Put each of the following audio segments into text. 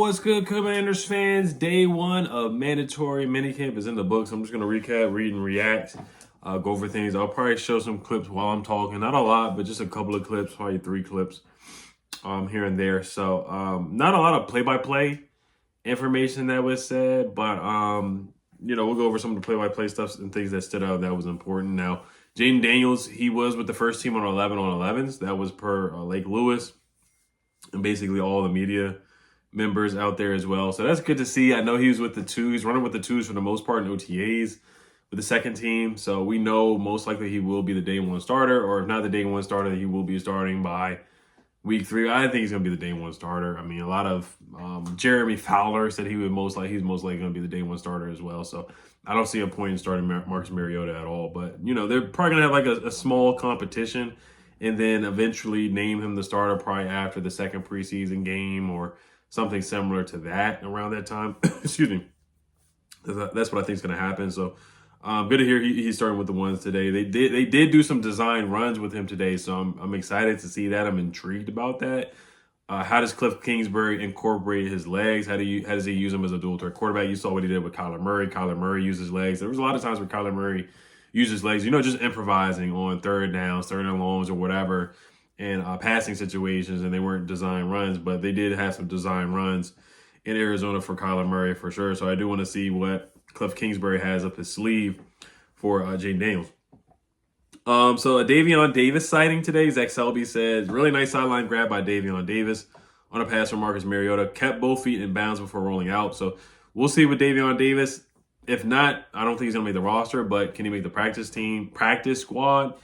what's good, Commanders fans? Day one of mandatory minicamp is in the books. I'm just going to recap, read, and react, go over things. I'll probably show some clips while I'm talking. Not a lot, but just a couple of clips, probably 3 clips here and there. So not a lot of play-by-play information that was said, but, we'll go over some of the play-by-play stuff and things that stood out that was important. Now, Jayden Daniels, he was with the first team on 11 on 11s. That was per Lake Lewis and basically all the media members out there as well. So that's good to see. I know he was with the twos, running with the twos for the most part in OTAs with the second team. So we know most likely he will be the day one starter, or if not the day one starter, he will be starting by week 3. I think he's going to be the day one starter. I mean, a lot of Jeremy Fowler said he's most likely going to be the day one starter as well. So I don't see a point in starting Marcus Mariota at all. But, they're probably going to have like a small competition and then eventually name him the starter probably after the second preseason game or something similar to that around that time. Excuse me. That's what I think is going to happen. So good to hear he's starting with the ones today. They did do some design runs with him today, so I'm excited to see that. I'm intrigued about that. How does Cliff Kingsbury incorporate his legs? How does he use them as a dual threat quarterback? You saw what he did with Kyler Murray. Kyler Murray uses legs. There was a lot of times where Kyler Murray uses legs, just improvising on third downs, third and longs, or whatever, and passing situations, and they weren't design runs, but they did have some design runs in Arizona for Kyler Murray for sure. So I do want to see what Cliff Kingsbury has up his sleeve for Jayden Daniels. So a Davion Davis sighting today. Zach Selby says, really nice sideline grab by Davion Davis on a pass from Marcus Mariota. Kept both feet in bounds before rolling out. So we'll see with Davion Davis. If not, I don't think he's going to make the roster, but can he make the practice squad?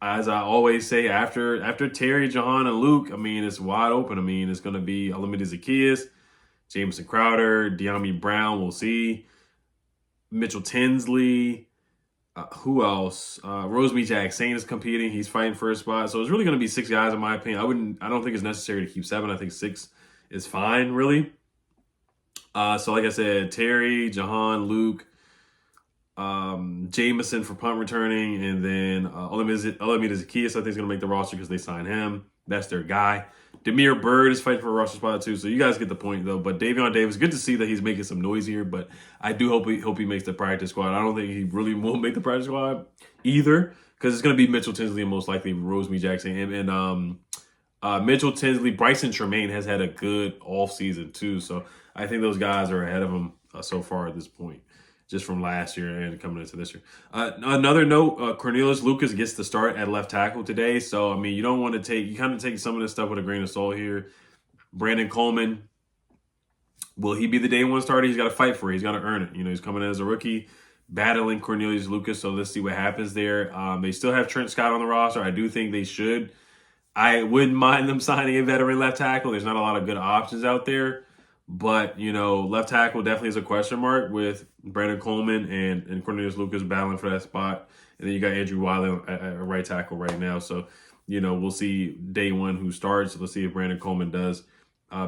As I always say, after Terry, Jahan, and Luke, it's wide open. It's going to be Olamide Zaccheaus, Jamison Crowder, De'Ami Brown, we'll see. Mitchell Tinsley, who else? Rosemead-Jackson is competing. He's fighting for a spot. So it's really going to be 6 guys, in my opinion. I don't think it's necessary to keep 7. I think 6 is fine, really. So like I said, Terry, Jahan, Luke, Jamison for punt returning, and then Olamide Zaccheaus, I think, is going to make the roster because they signed him. That's their guy. Damiere Byrd is fighting for a roster spot too, so you guys get the point though. But Davion Davis, good to see that he's making some noise here, but I do hope he makes the practice squad. I don't think he really will make the practice squad either, because it's going to be Mitchell Tinsley and most likely Rosemead-Jackson. And Mitchell Tinsley, Bryson Tremaine has had a good offseason too, so I think those guys are ahead of him so far at this point, just from last year and coming into this year. Another note, Cornelius Lucas gets the start at left tackle today. So, you don't want to you kind of take some of this stuff with a grain of salt here. Brandon Coleman, will he be the day one starter? He's got to fight for it. He's got to earn it. He's coming in as a rookie, battling Cornelius Lucas. So let's see what happens there. They still have Trent Scott on the roster. I do think they should. I wouldn't mind them signing a veteran left tackle. There's not a lot of good options out there. But, left tackle definitely is a question mark with Brandon Coleman and Cornelius Lucas battling for that spot. And then you got Andrew Wiley at right tackle right now. So, we'll see day one who starts. Let's see if Brandon Coleman does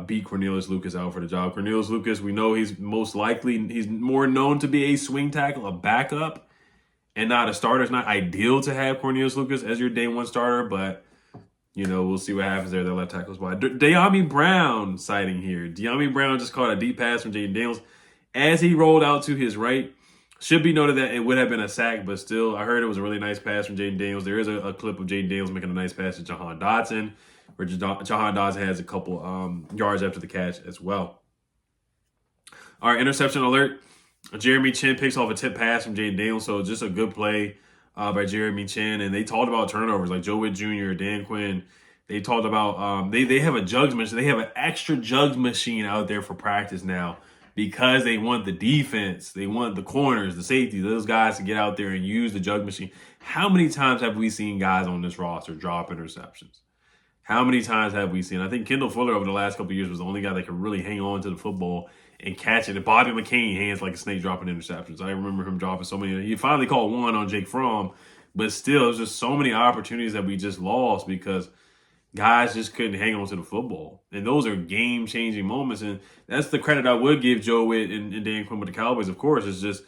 beat Cornelius Lucas out for the job. Cornelius Lucas, we know he's more known to be a swing tackle, a backup, and not a starter. It's not ideal to have Cornelius Lucas as your day one starter, but we'll see what happens there. That left tackle spot. De'Ami Brown sighting here. De'Ami Brown just caught a deep pass from Jayden Daniels as he rolled out to his right. Should be noted that it would have been a sack, but still, I heard it was a really nice pass from Jayden Daniels. There is a clip of Jayden Daniels making a nice pass to Jahan Dotson, where Jahan Dotson has a couple yards after the catch as well. All right, interception alert. Jeremy Chinn picks off a tip pass from Jayden Daniels, so just a good play by Jeremy Chinn. And they talked about turnovers like Joe Witt Jr., Dan Quinn. They talked about they have a jugs machine. They have an extra jugs machine out there for practice now because they want the defense. They want the corners, the safeties, those guys to get out there and use the jug machine. How many times have we seen guys on this roster drop interceptions? How many times have we seen? I think Kendall Fuller over the last couple of years was the only guy that could really hang on to the football and catch it. And Bobby McCain hands like a snake dropping interceptions. I remember him dropping so many. He finally caught one on Jake Fromm, but still, there's just so many opportunities that we just lost because guys just couldn't hang on to the football. And those are game-changing moments. And that's the credit I would give Joe Witt and Dan Quinn with the Cowboys, of course. It's just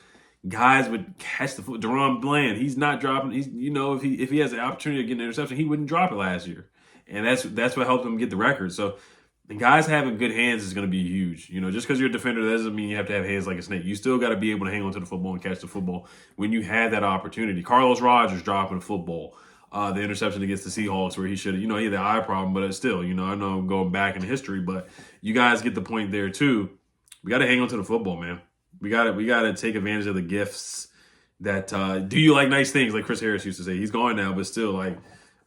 guys would catch the foot. Deron Bland, he's not dropping. He's if he has the opportunity to get an interception, he wouldn't drop it last year. And that's what helped him get the record. So And guys having good hands is going to be huge. You know, just because you're a defender, that doesn't mean you have to have hands like a snake. You still got to be able to hang on to the football and catch the football when you have that opportunity. Carlos Rogers dropping the football, the interception against the Seahawks where he should have, he had the eye problem, but it's still, I know I'm going back in history, but you guys get the point there too. We got to hang on to the football, man. We got to take advantage of the gifts that do you like nice things, like Chris Harris used to say. He's gone now, but still, like,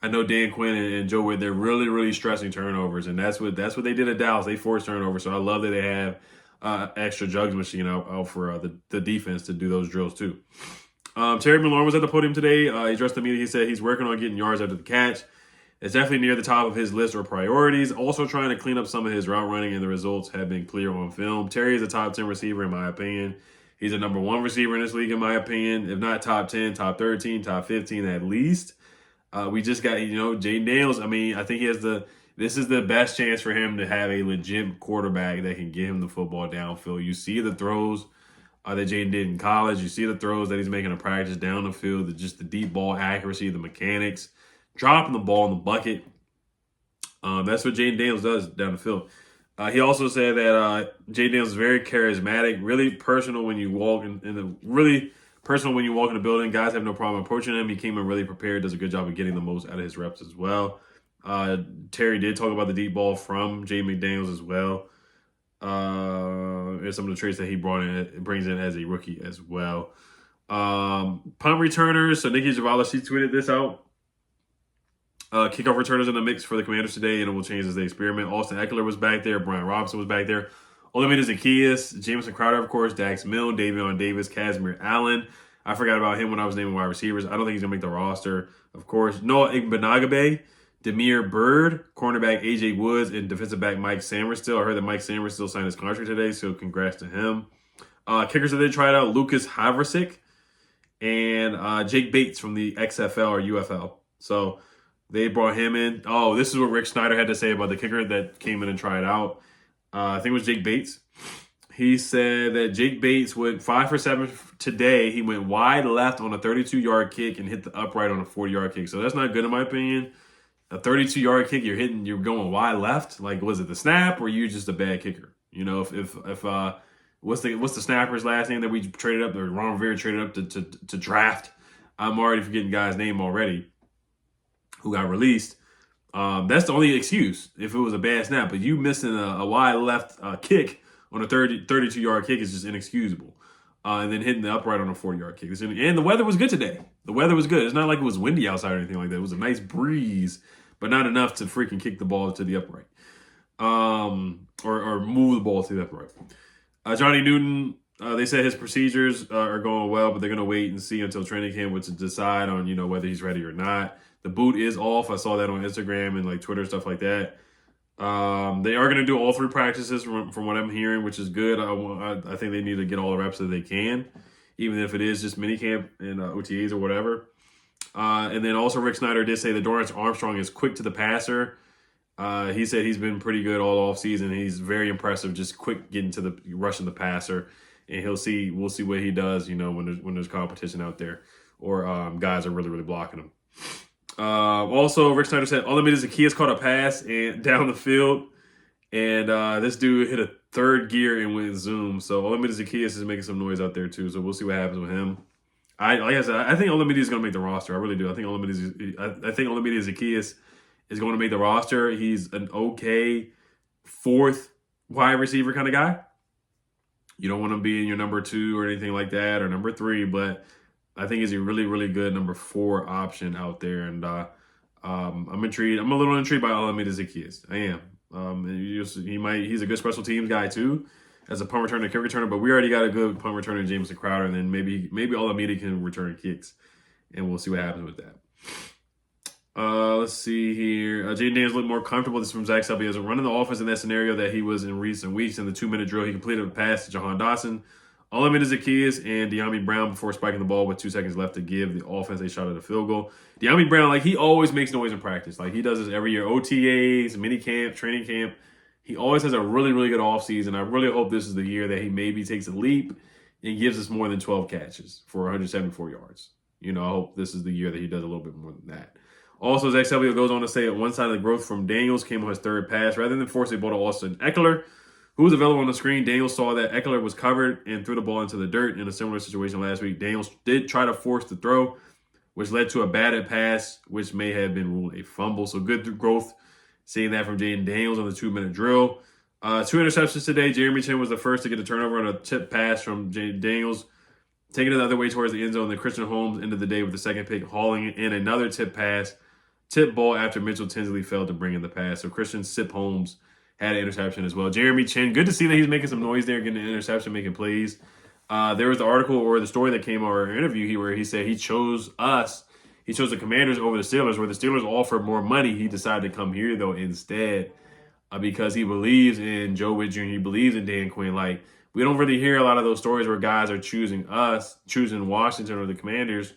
I know Dan Quinn and Joe Wood, they're really, really stressing turnovers, and that's what they did at Dallas. They forced turnovers, so I love that they have extra jugs machine out for the defense to do those drills too. Terry McLaurin was at the podium today. He addressed the media. He said he's working on getting yards after the catch. It's definitely near the top of his list or priorities. Also trying to clean up some of his route running, and the results have been clear on film. Terry is a top 10 receiver in my opinion. He's a number 1 receiver in this league in my opinion. If not top 10, top 13, top 15 at least. We just got, Jayden Daniels. I mean, I think this is the best chance for him to have a legit quarterback that can get him the football downfield. You see the throws that Jayden did in college. You see the throws that he's making in practice down the field, just the deep ball accuracy, the mechanics, dropping the ball in the bucket. That's what Jayden Daniels does down the field. He also said that Jayden Daniels is very charismatic, really personal when you walk personal when you walk in the building. Guys have no problem approaching him. He came in really prepared, does a good job of getting the most out of his reps as well. Terry did talk about the deep ball from Jay McDaniels as well. And some of the traits that he brings in as a rookie as well. Punt returners. So Nikki Zavala, she tweeted this out. Kickoff returners in the mix for the Commanders today, and it will change as they experiment. Austin Eckler was back there. Brian Robinson was back there. Olamide Zaccheaus, Jamison Crowder, of course, Dax Milne, Davion Davis, Casimir Allen. I forgot about him when I was naming wide receivers. I don't think he's going to make the roster. Of course, Noah Igbenogbe, Demir Bird, cornerback A.J. Woods, and defensive back Mike Samerstill. I heard that Mike Samerstill signed his contract today, so congrats to him. Kickers that they tried out, Lucas Haversick and Jake Bates from the XFL or UFL. So they brought him in. Oh, this is what Rick Snyder had to say about the kicker that came in and tried out. I think it was Jake Bates. He said that Jake Bates went 5 for 7 today. He went wide left on a 32-yard kick and hit the upright on a 40-yard kick. So that's not good in my opinion. A 32-yard kick, you're going wide left. Like, was it the snap or you just a bad kicker? If what's the snapper's last name that we traded up, or Ron Rivera traded up to draft? I'm already forgetting guy's name already who got released. That's the only excuse if it was a bad snap. But you missing a wide left kick on a 32-yard kick is just inexcusable. And then hitting the upright on a 40-yard kick. And the weather was good today. The weather was good. It's not like it was windy outside or anything like that. It was a nice breeze, but not enough to freaking kick the ball to the upright. Or move the ball to the upright. Johnny Newton, they said his procedures are going well, but they're going to wait and see until training camp to decide on, whether he's ready or not. The boot is off. I saw that on Instagram and Twitter, stuff like that. They are going to do all 3 practices from what I'm hearing, which is good. I think they need to get all the reps that they can, even if it is just minicamp and OTAs or whatever. And then also Rick Snyder did say that Dorrance Armstrong is quick to the passer. He said he's been pretty good all offseason. He's very impressive, just quick getting to the rushing the passer. And we'll see what he does, when there's competition out there or guys are really, really blocking him. Also, Rick Snyder said Olamide Zaccheaus caught a pass and down the field, and this dude hit a 3rd gear and went zoom. So Olamide Zaccheaus is making some noise out there too. So we'll see what happens with him. I think Olamide is going to make the roster. I really do. I think Olamide Zaccheaus is going to make the roster. He's an okay 4th wide receiver kind of guy. You don't want to be in your number 2 or anything like that, or number 3, but I think he's a really, really good number 4 option out there, and I'm intrigued. I'm a little intrigued by Olamide Zaccheaus. I am. He's a good special teams guy too, as a punt returner and kick returner. But we already got a good punt returner in Jamison Crowder, and then maybe Olamide can return kicks, and we'll see what happens with that. Let's see here. Jayden Daniels looked more comfortable. This is from Zach Selby as a running the offense in that scenario that he was in recent weeks. In the 2-minute drill, he completed a pass to Jahan Dotson. Olamide Zaccheaus and De'Ami Brown before spiking the ball with 2 seconds left to give the offense a shot at a field goal. De'Ami Brown, he always makes noise in practice. He does this every year. OTAs, minicamp, training camp. He always has a really, really good offseason. I really hope this is the year that he maybe takes a leap and gives us more than 12 catches for 174 yards. I hope this is the year that he does a little bit more than that. Also, Zach Selby goes on to say at one side of the growth from Daniels came on his third pass. Rather than force a ball to Austin Eckler, who was available on the screen, Daniels saw that Eckler was covered and threw the ball into the dirt in a similar situation last week. Daniels did try to force the throw, which led to a batted pass, which may have been ruled a fumble. So good growth, seeing that from Jayden Daniels on the 2-minute drill. 2 interceptions today. Jeremy Chinn was the first to get a turnover on a tip pass from Jayden Daniels, taking it the other way towards the end zone. Then Christian Holmes ended the day with the second pick, hauling in another tip ball after Mitchell Tinsley failed to bring in the pass. So Christian Sip Holmes had an interception as well. Jeremy Chinn, good to see that he's making some noise there, getting an interception, making plays. There was the article or the story that came out of our interview where he said he chose us. He chose the Commanders over the Steelers, where the Steelers offered more money. He decided to come here, though, instead because he believes in Joe Witt Jr., he believes in Dan Quinn. Like, we don't really hear a lot of those stories where guys are choosing Washington or the Commanders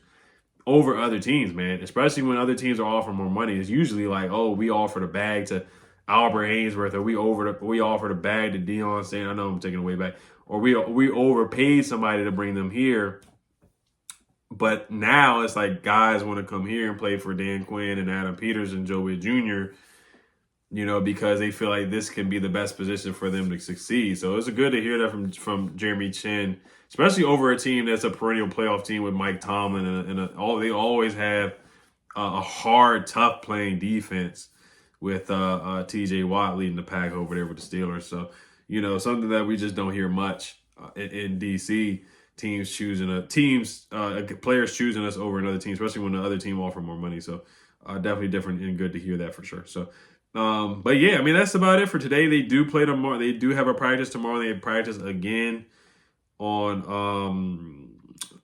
over other teams, man. Especially when other teams are offering more money. It's usually like, oh, we offered a bag to Albert Hainsworth, or we offered a bag to Deion Sanders. I know I'm taking it way back. Or we overpaid somebody to bring them here. But now it's like guys want to come here and play for Dan Quinn and Adam Peters and Joe Witt Jr., because they feel like this can be the best position for them to succeed. So it's good to hear that from Jeremy Chinn, especially over a team that's a perennial playoff team with Mike Tomlin they always have a hard, tough playing defense with T.J. Watt leading the pack over there with the Steelers. So something that we just don't hear much in D.C. Players choosing us over another team, especially when the other team offer more money. So definitely different and good to hear that for sure. So. But yeah, I mean, that's about it for today. They do play tomorrow. They do have a practice tomorrow. They practice again on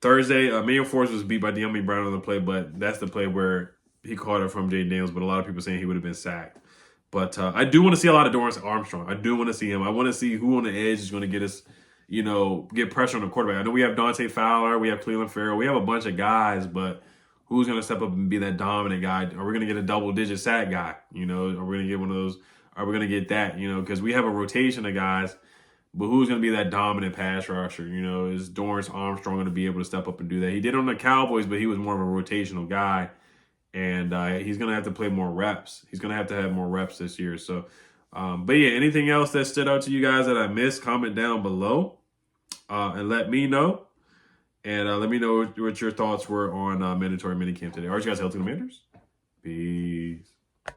Thursday. Mayo Force was beat by De'Ami Brown on the play, but that's the play where he caught it from Jayden Daniels, but a lot of people saying he would have been sacked. But I do want to see a lot of Dorrance Armstrong. I do want to see him. I want to see who on the edge is going to get us, get pressure on the quarterback. I know we have Dante Fowler, we have Cleveland Farrell, we have a bunch of guys, but who's going to step up and be that dominant guy? Are we going to get a double-digit sack guy? Are we going to get one of those? Are we going to get that? Because we have a rotation of guys, but who's going to be that dominant pass rusher? Is Dorrance Armstrong going to be able to step up and do that? He did on the Cowboys, but he was more of a rotational guy, and he's going to have to play more reps. He's going to have more reps this year. So, but yeah, anything else that stood out to you guys that I missed, comment down below and let me know. And let me know what your thoughts were on mandatory minicamp today. All right, you guys, Healthy Commanders. Peace.